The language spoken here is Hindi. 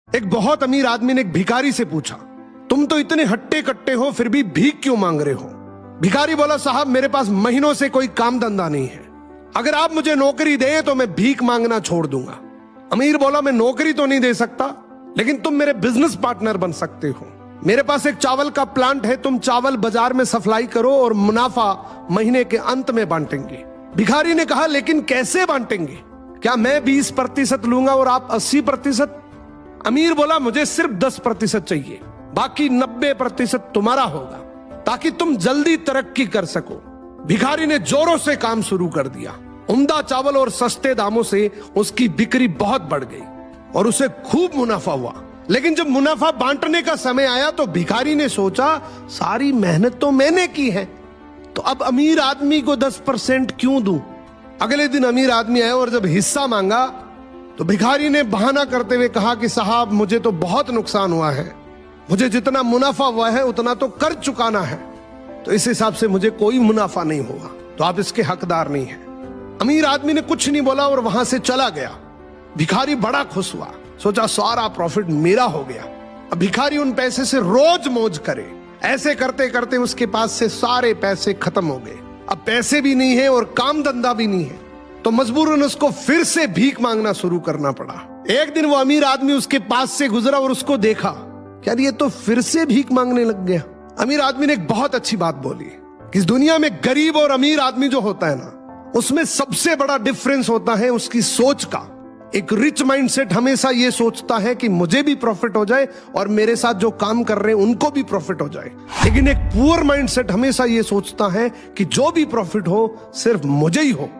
एक बहुत अमीर आदमी ने एक भिखारी से पूछा, तुम तो इतने हट्टे कट्टे हो फिर भी भीख क्यों मांग रहे हो? भिखारी बोला, साहब मेरे पास महीनों से कोई काम धंधा नहीं है, अगर आप मुझे नौकरी दें तो मैं भीख मांगना छोड़ दूंगा। अमीर बोला, मैं नौकरी तो नहीं दे सकता, लेकिन तुम मेरे बिजनेस पार्टनर बन सकते हो। मेरे पास एक चावल का प्लांट है, तुम चावल बाजार में सप्लाई करो और मुनाफा महीने के अंत में बांटेंगे। भिखारी ने कहा, लेकिन कैसे बांटेंगे? क्या मैं 20% लूंगा और आप 80%? अमीर बोला, मुझे सिर्फ 10% चाहिए, बाकी 90% तुम्हारा होगा, ताकि तुम जल्दी तरक्की कर सको। भिखारी ने जोरों से काम शुरू कर दिया। उम्दा चावल और सस्ते दामों से उसकी बिक्री बहुत बढ़ गई और उसे खूब मुनाफा हुआ। लेकिन जब मुनाफा बांटने का समय आया तो भिखारी ने सोचा, सारी मेहनत तो मैंने की है, तो अब अमीर आदमी को 10% क्यों दूं? अगले दिन अमीर आदमी आया और जब हिस्सा मांगा तो भिखारी ने बहाना करते हुए कहा कि साहब मुझे तो बहुत नुकसान हुआ है, मुझे जितना मुनाफा हुआ है उतना तो कर चुकाना है, तो इस हिसाब से मुझे कोई मुनाफा नहीं हुआ, तो आप इसके हकदार नहीं हैं। अमीर आदमी ने कुछ नहीं बोला और वहां से चला गया। भिखारी बड़ा खुश हुआ, सोचा सारा प्रॉफिट मेरा हो गया। अब भिखारी उन पैसे से रोज मौज करे। ऐसे करते करते उसके पास से सारे पैसे खत्म हो गए। अब पैसे भी नहीं है और काम धंधा भी नहीं है, तो मजबूरन उसको फिर से भीख मांगना शुरू करना पड़ा। एक दिन वो अमीर आदमी उसके पास से गुजरा और उसको देखा, यार ये तो फिर से भीख मांगने लग गया। अमीर आदमी ने एक बहुत अच्छी बात बोली कि इस दुनिया में गरीब और अमीर आदमी जो होता है ना, उसमें सबसे बड़ा डिफरेंस होता है उसकी सोच का। एक रिच माइंडसेट हमेशा ये सोचता है कि मुझे भी प्रॉफिट हो जाए और मेरे साथ जो काम कर रहे हैं उनको भी प्रॉफिट हो जाए, लेकिन एक पुअर माइंडसेट हमेशा ये सोचता है कि जो भी प्रॉफिट हो सिर्फ मुझे ही हो।